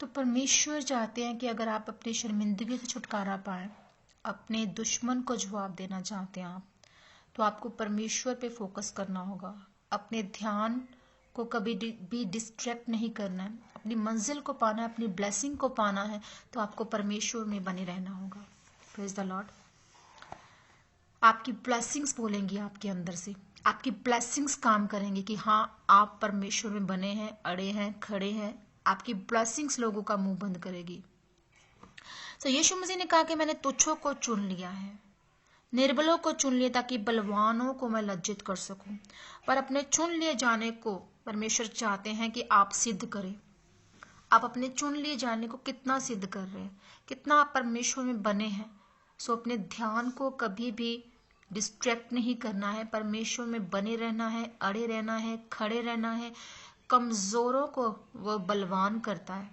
तो परमेश्वर चाहते हैं कि अगर आप अपनी शर्मिंदगी से छुटकारा पाएं, अपने दुश्मन को जवाब देना चाहते हैं आप, तो आपको परमेश्वर पे फोकस करना होगा। अपने ध्यान को कभी भी डिस्ट्रैक्ट नहीं करना है। अपनी मंजिल को पाना है, अपनी ब्लेसिंग को पाना है, तो आपको परमेश्वर में बने रहना होगा। Praise the Lord. आपकी ब्लेसिंग्स बोलेंगी आपके अंदर से, आपकी ब्लेसिंग्स काम करेंगे कि हाँ आप परमेश्वर में बने हैं, अड़े हैं, खड़े हैं। आपकी ब्लेसिंग्स लोगों का मुंह बंद करेगी। तो यीशु मसीह ने कहा कि मैंने तुच्छों को चुन लिया है, निर्बलों को चुन लिया ताकि बलवानों को मैं लज्जित कर सकूं। पर अपने चुन लिए जाने को परमेश्वर चाहते हैं कि आप सिद्ध करें। आप अपने चुन लिए जाने को कितना सिद्ध कर रहे हैं, कितना आप परमेश्वर में बने हैं। सो अपने ध्यान को कभी भी डिस्ट्रैक्ट नहीं करना है, परमेश्वर में बने रहना है, अड़े रहना है, खड़े रहना है। कमजोरों को वो बलवान करता है,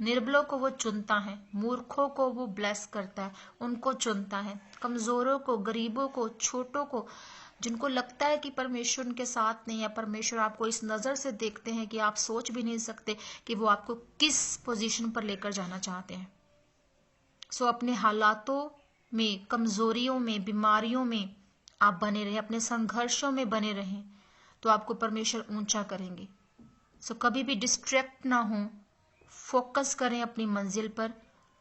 निर्बलों को वो चुनता है, मूर्खों को वो ब्लेस करता है, उनको चुनता है। कमजोरों को, गरीबों को, छोटों को, जिनको लगता है कि परमेश्वर उनके साथ नहीं है, परमेश्वर आपको इस नजर से देखते हैं कि आप सोच भी नहीं सकते कि वो आपको किस पोजीशन पर लेकर जाना चाहते हैं। सो अपने हालातों में, कमजोरियों में, बीमारियों में आप बने रहे, अपने संघर्षों में बने रहें, तो आपको परमेश्वर ऊंचा करेंगे। सो कभी भी डिस्ट्रैक्ट ना हो, फोकस करें अपनी मंजिल पर,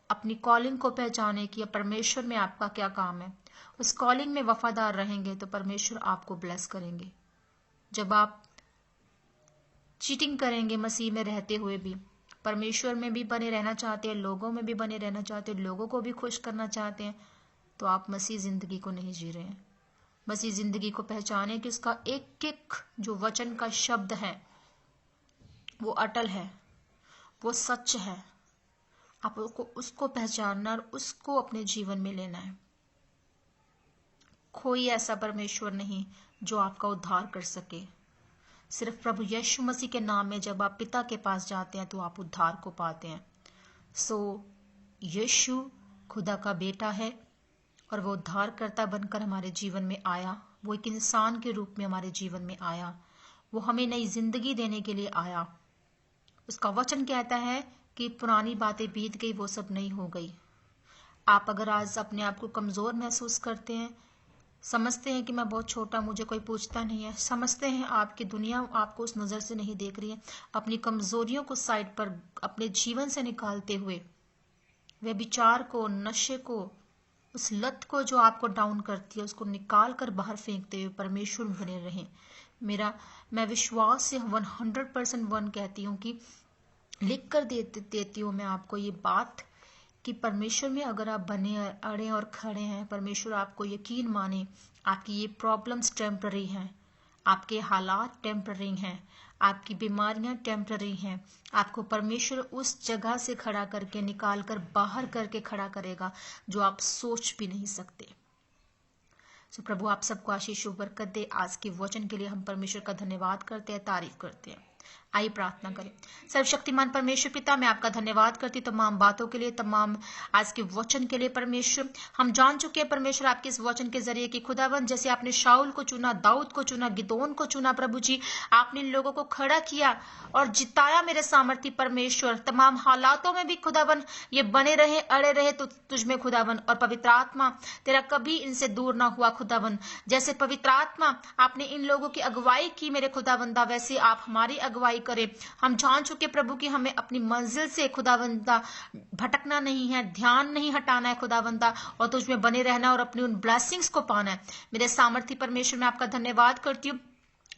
अपनी कॉलिंग को पहचाने कि परमेश्वर में आपका क्या काम है। उस कॉलिंग में वफादार रहेंगे तो परमेश्वर आपको ब्लेस करेंगे। जब आप चीटिंग करेंगे मसीह में रहते हुए भी, परमेश्वर में भी बने रहना चाहते हैं, लोगों में भी बने रहना चाहते हैं, लोगों को भी खुश करना चाहते हैं, तो आप मसीह जिंदगी को नहीं जी रहे हैं। मसीह जिंदगी को पहचाने कि उसका एक एक जो वचन का शब्द है वो अटल है, वो सच है। आपको उसको पहचानना और उसको अपने जीवन में लेना है। कोई ऐसा परमेश्वर नहीं जो आपका उद्धार कर सके। सिर्फ प्रभु यीशु मसीह के नाम में जब आप पिता के पास जाते हैं तो आप उद्धार को पाते हैं। सो यीशु खुदा का बेटा है और वो उद्धारकर्ता बनकर हमारे जीवन में आया। वो एक इंसान के रूप में हमारे जीवन में आया। वो हमें नई जिंदगी देने के लिए आया। उसका वचन कहता है कि पुरानी बातें बीत गई, वो सब नई हो गई। आप अगर आज अपने आप को कमजोर महसूस करते हैं, समझते हैं कि मैं बहुत छोटा, मुझे कोई पूछता नहीं है, समझते हैं आपकी दुनिया आपको उस नजर से नहीं देख रही है, अपनी कमजोरियों को साइड पर अपने जीवन से निकालते हुए, व्यभिचार को, नशे को, उस लत को जो आपको डाउन करती है, उसको निकाल कर बाहर फेंकते हुए परमेश्वर में बने रहें। मैं विश्वास से 100% वन कहती हूँ कि लिख कर देती हूँ मैं आपको ये बात कि परमेश्वर में अगर आप बने, अड़े और खड़े हैं, परमेश्वर आपको यकीन माने, आपकी ये प्रॉब्लम्स टेम्पररी हैं, आपके हालात टेम्पररी हैं, आपकी बीमारियां टेम्पररी हैं। आपको परमेश्वर उस जगह से खड़ा करके, निकाल कर बाहर करके खड़ा करेगा जो आप सोच भी नहीं सकते। सो प्रभु आप सबको आशीष बरकत दे। आज के वचन के लिए हम परमेश्वर का धन्यवाद करते हैं, तारीफ करते हैं। आइए प्रार्थना करें। सर्वशक्तिमान परमेश्वर पिता, मैं आपका धन्यवाद करती हूँ तमाम बातों के लिए, तमाम आज के वचन के लिए। परमेश्वर हम जान चुके हैं परमेश्वर आपके इस वचन के जरिए कि खुदाबंद जैसे आपने शाऊल को चुना, दाऊद को चुना, गिदोन को चुना, प्रभु जी आपने इन लोगों को खड़ा किया और जिताया मेरे सामर्थी परमेश्वर। तमाम हालातों में भी खुदाबंद ये बने रहे, अड़े रहे तो तुझमें खुदाबंद, और पवित्र आत्मा तेरा कभी इनसे दूर ना हुआ खुदाबंद। जैसे पवित्र आत्मा आपने इन लोगों की अगुवाई की मेरे खुदाबंदा, वैसे आप हमारी अगुवाई करे। हम जान चुके प्रभु कि हमें अपनी मंजिल से खुदावंदा भटकना नहीं है, ध्यान नहीं हटाना है खुदावंदा, और तुझमें बने रहना और अपनी उन ब्लेसिंग्स को पाना है। मेरे सामर्थी परमेश्वर मैं आपका धन्यवाद करती हूँ।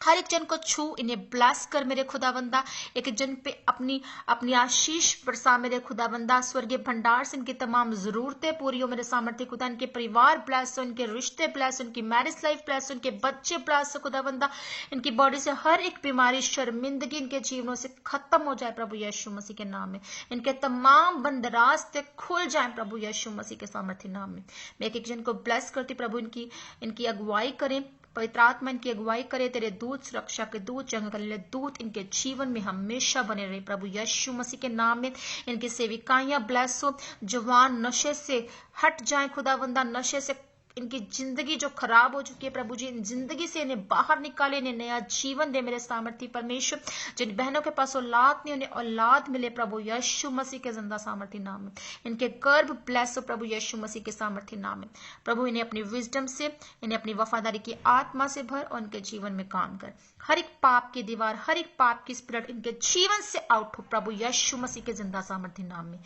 हर एक जन को छू, इन्हें ब्लेस कर मेरे खुदाबंदा। एक एक जन पे अपनी आशीष बरसा मेरे खुदाबंदा। स्वर्गीय भंडार से इनकी तमाम जरूरतें पूरी हो मेरे सामर्थ्य खुदा। इनके परिवार ब्लेस हो, इनके रिश्ते ब्लेस हो, इनकी मैरिज लाइफ ब्लेस हो, इनके बच्चे ब्लेस हो खुदाबंदा। इनकी बॉडी से हर एक बीमारी, शर्मिंदगी इनके जीवनों से खत्म हो जाए प्रभु यीशु मसीह के नाम में। इनके तमाम बंद रास्ते खुल जाए प्रभु यीशु मसीह के सामर्थ्य नाम में। मैं एक एक जन को ब्लेस करती प्रभु, इनकी अगुवाई करें, पवित्र आत्मा इनकी अगुवाई करे। तेरे दूत, सुरक्षा के दूत, जंग करने दूत इनके जीवन में हमेशा बने रहे प्रभु यीशु मसीह के नाम में। इनकी सेविकाइयां ब्लेस हो, जवान नशे से हट जाएं खुदावंदा, नशे से इनकी जिंदगी जो खराब हो चुकी है प्रभु जी, इन जिंदगी से इन्हें बाहर निकाले, इन्हें नया जीवन दे मेरे सामर्थी परमेश्वर। जिन बहनों के पास औलाद नहीं, उन्हें औलाद मिले प्रभु यीशु मसीह के जिंदा सामर्थी नाम में। इनके गर्भ ब्लेस हो प्रभु यीशु मसीह के सामर्थी नाम में। प्रभु इन्हें अपनी विजडम से, इन्हें अपनी वफादारी की आत्मा से भर और उनके जीवन में काम कर। हर एक पाप की दीवार, हर एक पाप की स्पिरिट इनके जीवन से आउट हो प्रभु यीशु मसीह के जिंदा सामर्थी नाम में।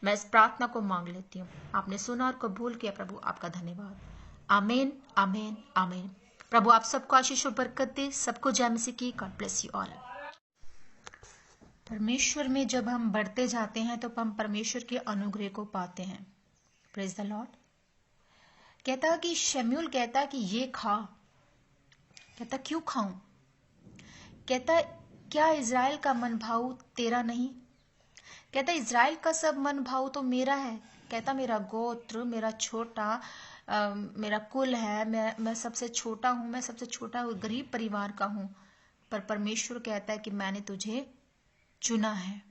मैं इस प्रार्थना को मांग लेती हूँ। आपने सुना और कबूल किया प्रभु, आपका धन्यवाद। आमीन, आमीन, आमीन। प्रभु आप सबको आशीष और बरकत दे, सबको जय मसीह की। God bless you all. परमेश्वर में जब हम बढ़ते जाते हैं तो हम परमेश्वर के अनुग्रह को पाते हैं। Praise the Lord. कहता कि शमूएल कहता कि ये खा। कहता क्यों खाऊं? कहता क्या इज़राइल का मन भाव तेरा नहीं? कहता इज़राइल का सब मन भाव तो मेरा है। कहता मेरा गोत्र, मेरा छोटा, मेरा कुल है, मैं सबसे छोटा हूं, मैं सबसे छोटा गरीब परिवार का हूं। पर परमेश्वर कहता है कि मैंने तुझे चुना है।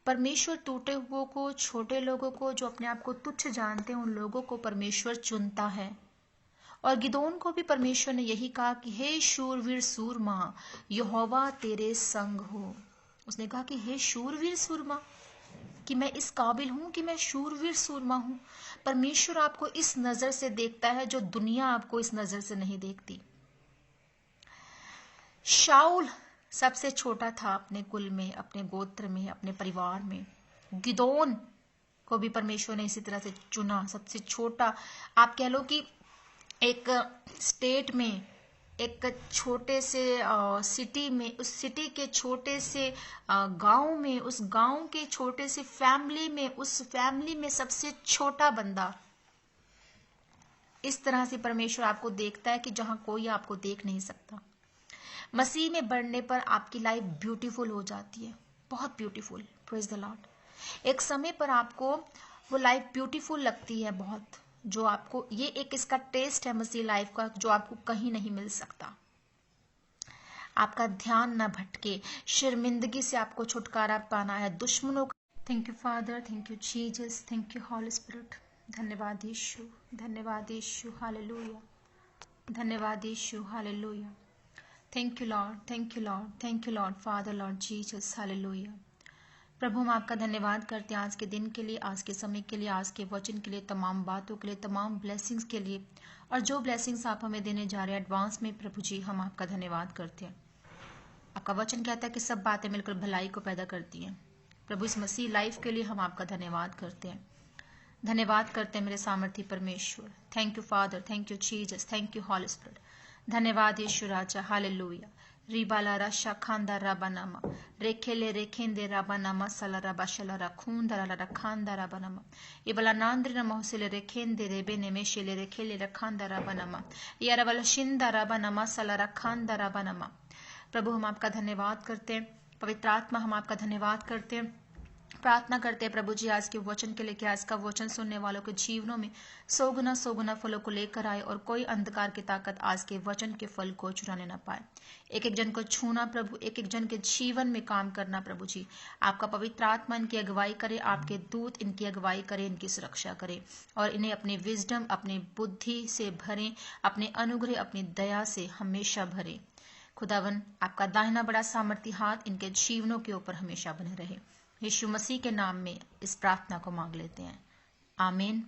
परमेश्वर टूटे हुओं को, छोटे लोगों को, जो अपने आप को तुच्छ जानते हैं, उन लोगों को परमेश्वर चुनता है। और गिदोन को भी परमेश्वर ने यही कहा कि हे शूरवीर सूरमा, यहोवा तेरे संग हो। उसने कहा कि हे शूरवीर सूरमा, कि मैं इस काबिल हूं कि मैं शूरवीर सूरमा हूं। परमेश्वर आपको इस नजर से देखता है जो दुनिया आपको इस नजर से नहीं देखती। शाऊल सबसे छोटा था अपने कुल में, अपने गोत्र में, अपने परिवार में। गिदोन को भी परमेश्वर ने इसी तरह से चुना, सबसे छोटा। आप कह लो कि एक स्टेट में, एक छोटे से सिटी में, उस सिटी के छोटे से गांव में, उस गांव के छोटे से फैमिली में, उस फैमिली में सबसे छोटा बंदा। इस तरह से परमेश्वर आपको देखता है कि जहां कोई आपको देख नहीं सकता। मसीह में बढ़ने पर आपकी लाइफ ब्यूटीफुल हो जाती है, बहुत ब्यूटीफुल। Praise the Lord. एक समय पर आपको वो लाइफ ब्यूटीफुल लगती है बहुत, जो आपको, ये एक इसका टेस्ट है मसीह लाइफ का, जो आपको कहीं नहीं मिल सकता। आपका ध्यान न भटके, शर्मिंदगी से आपको छुटकारा पाना है, दुश्मनों का। Thank you father, thank you Jesus, thank you Holly spirit. धन्यवाद यीशु, धन्यवाद यीशु, हालेलुया। धन्यवाद Yeshu, hallelujah. Thank you lord, thank you lord, thank you lord father, lord Jesus, hallelujah. प्रभु हम आपका धन्यवाद करते हैं आज के दिन के लिए, आज के समय के लिए, आज के वचन के लिए, तमाम बातों के लिए, तमाम ब्लेसिंग्स के लिए, और जो ब्लेसिंग्स आप हमें देने जा रहे हैं एडवांस में प्रभु जी, हम आपका धन्यवाद करते हैं। आपका वचन कहता है कि सब बातें मिलकर भलाई को पैदा करती हैं। प्रभु इस मसीह लाइफ के लिए हम आपका धन्यवाद करते हैं, धन्यवाद करते हैं मेरे सामर्थी परमेश्वर। Thank you father, thank you Jesus, thank you Holly spirit. धन्यवाद यीशु राजा, हालेलुया। रिबाला राशा खांदा राबानामा, रेखेले रेखेंदे राबानामा, सला राबा शला रखूंदा ला रखांदा राबानामा, इबला नांद्र नमोसले रेखेंदे रेबे नेमेशले रेखेले रखांदा राबानामा, यारबला शिंदा राबानामा, सला रखांदा राबानामा। प्रभु हम आपका धन्यवाद करते हैं, पवित्र आत्मा हम आपका धन्यवाद करते हैं। प्रार्थना करते हैं प्रभु जी आज के वचन के लिए, कि आज का वचन सुनने वालों के जीवनों में सौगुना फलों को लेकर आए, और कोई अंधकार की ताकत आज के वचन के फल को चुराने ना पाए। एक एक जन को छूना प्रभु, एक एक जन के जीवन में काम करना प्रभु जी। आपका पवित्र आत्मा इनकी अगुवाई करे, आपके दूत इनकी अगुवाई करे, इनकी सुरक्षा करे, और इन्हें अपनी विजडम, अपनी बुद्धि से भरें, अपने अनुग्रह, अपनी दया से हमेशा भरे। खुदावन आपका दाहिना बड़ा सामर्थी हाथ इनके जीवनों के ऊपर हमेशा बने रहे। यीशु मसीह के नाम में इस प्रार्थना को मांग लेते हैं, आमीन।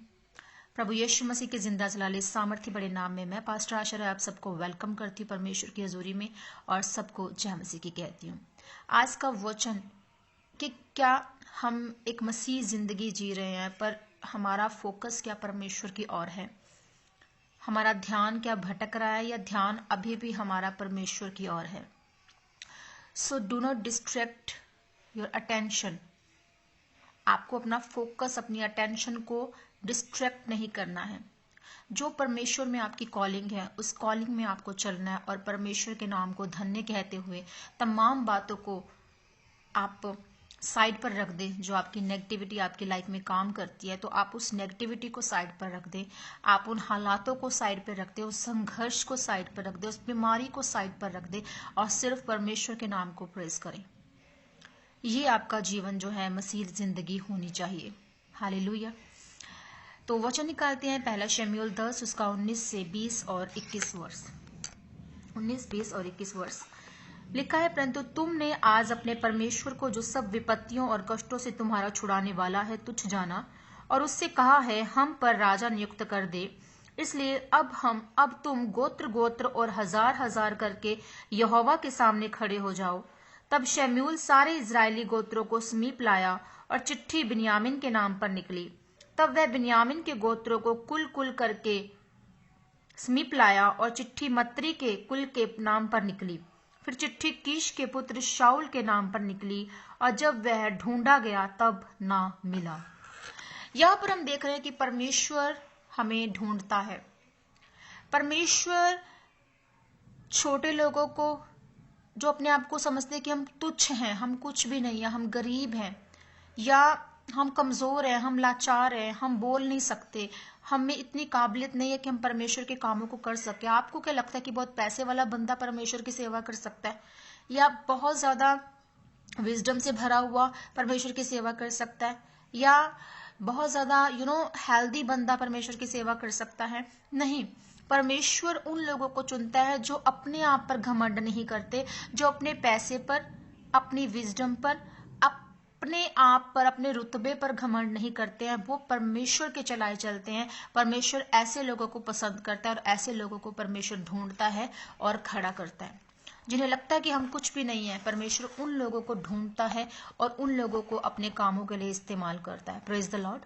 प्रभु यीशु मसीह के जिंदा जलाले सामर्थी बड़े नाम में मैं पास्टर आशा राय आप सबको वेलकम करती हूँ परमेश्वर की हजूरी में, और सबको जय मसीह की कहती हूँ। आज का वचन कि क्या हम एक मसीह जिंदगी जी रहे हैं, पर हमारा फोकस क्या परमेश्वर की ओर है? हमारा ध्यान क्या भटक रहा है, या ध्यान अभी भी हमारा परमेश्वर की ओर है? So do not distract your attention. आपको अपना फोकस, अपनी अटेंशन को डिस्ट्रैक्ट नहीं करना है। जो परमेश्वर में आपकी कॉलिंग है, उस कॉलिंग में आपको चलना है, और परमेश्वर के नाम को धन्य कहते हुए तमाम बातों को आप साइड पर रख दें। जो आपकी नेगेटिविटी आपकी लाइफ में काम करती है, तो आप उस नेगेटिविटी को साइड पर रख दें, आप उन हालातों को साइड पर रख दें, उस संघर्ष को साइड पर रख दें, उस बीमारी को साइड पर रख दें, और सिर्फ परमेश्वर के नाम को प्रेज करें। ये आपका जीवन जो है मसीह जिंदगी होनी चाहिए। हालेलुया। तो वचन निकालते हैं पहला शमूएल 10 उसका 19 से 20 और 21 वर्ष। 19, 20 और 21 वर्ष लिखा है, परंतु तुमने आज अपने परमेश्वर को जो सब विपत्तियों और कष्टों से तुम्हारा छुड़ाने वाला है तुच्छ जाना और उससे कहा है हम पर राजा नियुक्त कर दे। इसलिए अब तुम गोत्र गोत्र और हजार हजार करके यहोवा के सामने खड़े हो जाओ। तब शमूएल सारे इजरायली गोत्रों को समीप लाया और चिट्ठी बिन्यामीन के नाम पर निकली। तब वह बिन्यामीन के गोत्रों को कुल कुल करके समीप लाया और चिट्ठी मत्री के कुल के नाम पर निकली। फिर चिट्ठी कीश के पुत्र शाऊल के नाम पर निकली और जब वह ढूंढा गया तब ना मिला। यहाँ पर हम देख रहे हैं कि परमेश्वर हमें ढूंढता है। परमेश्वर छोटे लोगों को जो अपने आप को समझते हैं कि हम तुच्छ हैं, हम कुछ भी नहीं है, हम गरीब हैं या हम कमजोर हैं, हम लाचार हैं, हम बोल नहीं सकते, हमें इतनी काबिलियत नहीं है कि हम परमेश्वर के कामों को कर सके। आपको क्या लगता है कि बहुत पैसे वाला बंदा परमेश्वर की सेवा कर सकता है या बहुत ज्यादा विजडम से भरा हुआ परमेश्वर की सेवा कर सकता है या बहुत ज्यादा हेल्दी बंदा परमेश्वर की सेवा कर सकता है? नहीं, परमेश्वर उन लोगों को चुनता है जो अपने आप पर घमंड नहीं करते, जो अपने पैसे पर, अपनी विजडम पर, अपने आप पर, अपने रुतबे पर घमंड नहीं करते हैं। वो परमेश्वर के चलाए चलते हैं। परमेश्वर ऐसे लोगों को पसंद करता है और ऐसे लोगों को परमेश्वर ढूंढता है और खड़ा करता है। जिन्हें लगता है कि हम कुछ भी नहीं है, परमेश्वर उन लोगों को ढूंढता है और उन लोगों को अपने कामों के लिए इस्तेमाल करता है। Praise the Lord.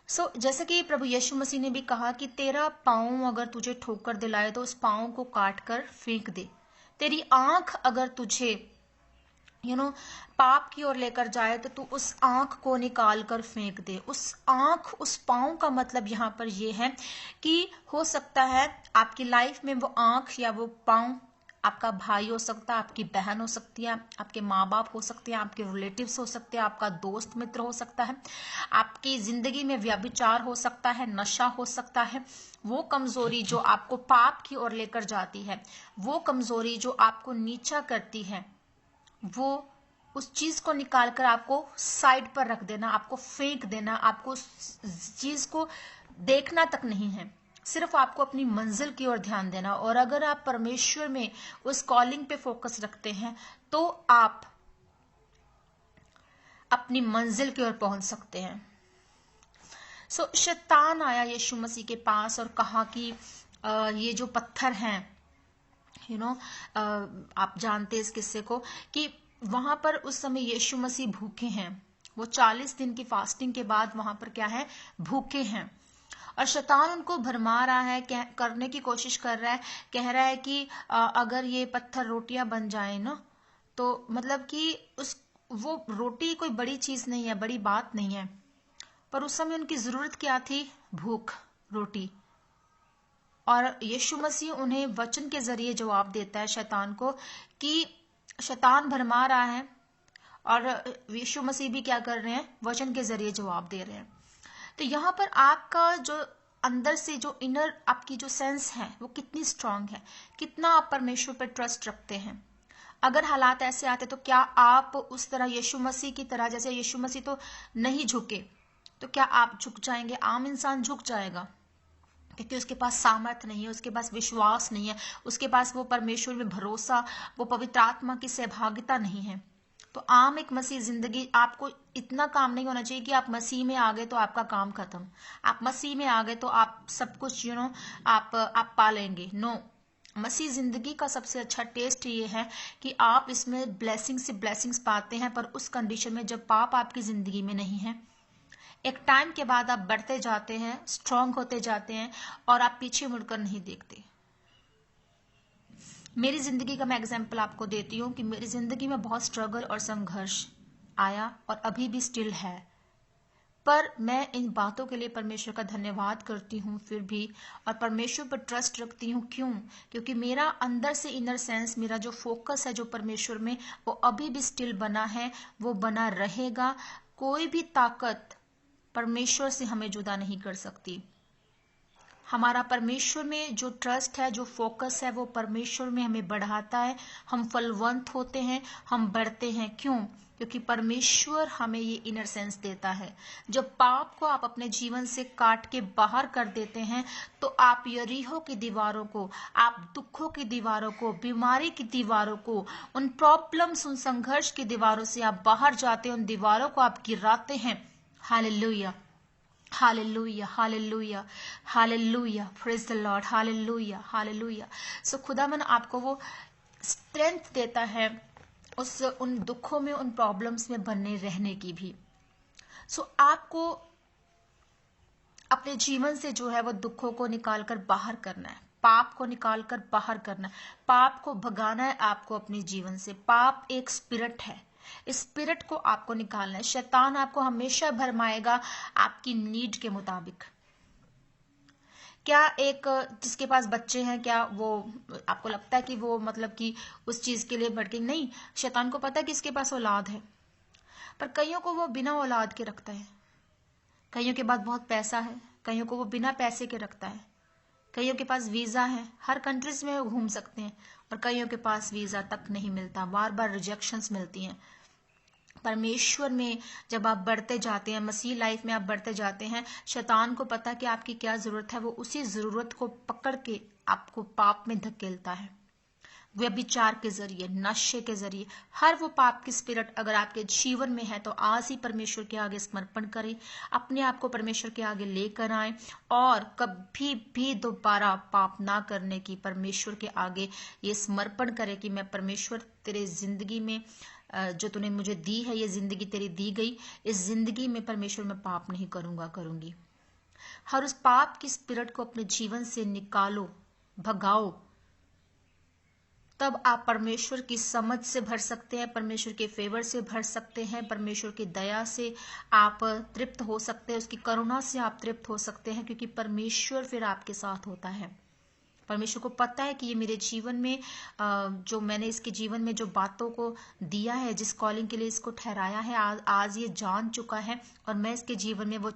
सो जैसे कि प्रभु यीशु मसीह ने भी कहा कि तेरा पाँव अगर तुझे ठोकर दिलाए तो उस पाँव को काट कर फेंक दे। तेरी आंख अगर तुझे पाप की ओर लेकर जाए तो तू उस आंख को निकाल कर फेंक दे। उस आंख, उस पाँव का मतलब यहाँ पर ये है कि हो सकता है आपकी लाइफ में वो आंख या वो पाँव आपका भाई हो सकता है, आपकी बहन हो सकती है, आपके माँ बाप हो सकते हैं, आपके रिलेटिव्स हो सकते हैं, आपका दोस्त मित्र हो सकता है, आपकी जिंदगी में व्यभिचार हो सकता है, नशा हो सकता है। वो कमजोरी जो आपको पाप की ओर लेकर जाती है, वो कमजोरी जो आपको नीचा करती है, वो उस चीज को निकालकर आपको साइड पर रख देना, आपको फेंक देना। आपको उस चीज को देखना तक नहीं है, सिर्फ आपको अपनी मंजिल की ओर ध्यान देना। और अगर आप परमेश्वर में उस कॉलिंग पे फोकस रखते हैं तो आप अपनी मंजिल की ओर पहुंच सकते हैं। सो शैतान आया यीशु मसीह के पास और कहा कि ये जो पत्थर हैं, आप जानते हैं इस किस्से को कि वहां पर उस समय यीशु मसीह भूखे हैं। वो 40 दिन की फास्टिंग के बाद वहां पर क्या है, भूखे हैं। और शैतान उनको भरमा रहा है, करने की कोशिश कर रहा है, कह रहा है कि अगर ये पत्थर रोटियां बन जाए ना, तो मतलब कि वो रोटी कोई बड़ी चीज नहीं है, बड़ी बात नहीं है। पर उस समय उनकी जरूरत क्या थी? भूख, रोटी। और यीशु मसीह उन्हें वचन के जरिए जवाब देता है शैतान को कि शैतान भरमा रहा है और यीशु मसीह भी क्या कर रहे हैं, वचन के जरिए जवाब दे रहे हैं। तो यहाँ पर आपका जो अंदर से जो इनर आपकी जो सेंस है वो कितनी स्ट्रांग है, कितना आप परमेश्वर पर ट्रस्ट रखते हैं। अगर हालात ऐसे आते तो क्या आप उस तरह यीशु मसीह की तरह, जैसे यीशु मसीह तो नहीं झुके, तो क्या आप झुक जाएंगे? आम इंसान झुक जाएगा क्योंकि उसके पास सामर्थ नहीं है, उसके पास विश्वास नहीं है, उसके पास वो परमेश्वर में भरोसा, वो पवित्र आत्मा की सहभागिता नहीं है। तो आम एक मसीह जिंदगी, आपको इतना काम नहीं होना चाहिए कि आप मसीह में आ गए तो आपका काम खत्म, आप मसीह में आ गए तो आप सब कुछ आप पा लेंगे। नो, मसीह जिंदगी का सबसे अच्छा टेस्ट ये है कि आप इसमें ब्लेसिंग से ब्लेसिंग्स पाते हैं, पर उस कंडीशन में जब पाप आपकी जिंदगी में नहीं है। एक टाइम के बाद आप बढ़ते जाते हैं, स्ट्रांग होते जाते हैं और आप पीछे मुड़कर नहीं देखते। मेरी जिंदगी का मैं एग्जाम्पल आपको देती हूँ कि मेरी जिंदगी में बहुत स्ट्रगल और संघर्ष आया और अभी भी स्टिल है, पर मैं इन बातों के लिए परमेश्वर का धन्यवाद करती हूँ फिर भी, और परमेश्वर पर ट्रस्ट रखती हूँ। क्यों? क्योंकि मेरा अंदर से इनर सेंस, मेरा जो फोकस है जो परमेश्वर में, वो अभी भी स्टिल बना है, वो बना रहेगा। कोई भी ताकत परमेश्वर से हमें जुदा नहीं कर सकती। हमारा परमेश्वर में जो ट्रस्ट है, जो फोकस है, वो परमेश्वर में हमें बढ़ाता है। हम फलवंत होते हैं, हम बढ़ते हैं। क्यों? क्योंकि परमेश्वर हमें ये इनर सेंस देता है। जब पाप को आप अपने जीवन से काट के बाहर कर देते हैं तो आप यरीहो की दीवारों को, आप दुखों की दीवारों को, बीमारी की दीवारों को, उन प्रॉब्लम्स, उन संघर्ष की दीवारों से आप बाहर जाते हैं, उन दीवारों को आप गिराते हैं। Hallelujah, hallelujah, hallelujah, hallelujah, praise the lord, hallelujah, hallelujah. सो खुदावन आपको वो स्ट्रेंथ देता है उस उन दुखों में, उन प्रॉब्लम्स में बने रहने की भी। सो आपको अपने जीवन से जो है वो दुखों को निकालकर बाहर करना है, पाप को निकालकर बाहर करना है, पाप को भगाना है आपको अपने जीवन से। पाप एक स्पिरिट है, इस स्पिरिट को आपको निकालना है। शैतान आपको हमेशा भरमाएगा आपकी नीड के मुताबिक। क्या एक जिसके पास बच्चे हैं, क्या वो आपको लगता है कि वो मतलब कि उस चीज के लिए भटके? नहीं, शैतान को पता है कि इसके पास औलाद है, पर कईयों को वो बिना औलाद के रखता है। कईयों के पास बहुत पैसा है, कईयों को वो बिना पैसे के रखता है। कईयों के पास वीजा है, हर कंट्रीज में घूम सकते हैं, और कईयों के पास वीजा तक नहीं मिलता, बार बार रिजेक्शंस मिलती हैं। परमेश्वर में जब आप बढ़ते जाते हैं, मसीह लाइफ में आप बढ़ते जाते हैं, शैतान को पता कि आपकी क्या जरूरत है, वो उसी जरूरत को पकड़ के आपको पाप में धकेलता है। व्यभिचार के जरिए, नशे के जरिए, हर वो पाप की स्पिरिट अगर आपके जीवन में है तो आज ही परमेश्वर के आगे समर्पण करें, अपने आप को परमेश्वर के आगे लेकर आए और कभी भी दोबारा पाप ना करने की परमेश्वर के आगे ये समर्पण करें कि मैं परमेश्वर तेरे जिंदगी में जो तूने मुझे दी है, ये जिंदगी तेरी दी गई, इस जिंदगी में परमेश्वर मैं पाप नहीं करूंगा, करूंगी। हर उस पाप की स्पिरिट को अपने जीवन से निकालो, भगाओ। तब आप परमेश्वर की समझ से भर सकते हैं, परमेश्वर के फेवर से भर सकते हैं, परमेश्वर की दया से आप तृप्त हो सकते हैं, उसकी करुणा से आप तृप्त हो सकते हैं, क्योंकि परमेश्वर फिर आपके साथ होता है। परमेश्वर को पता है कि ये मेरे जीवन में जो मैंने इसके जीवन में जो बातों को दिया है, जिस कॉलिंग के लिए इसको ठहराया है, आज ये जान चुका है और मैं इसके जीवन में वो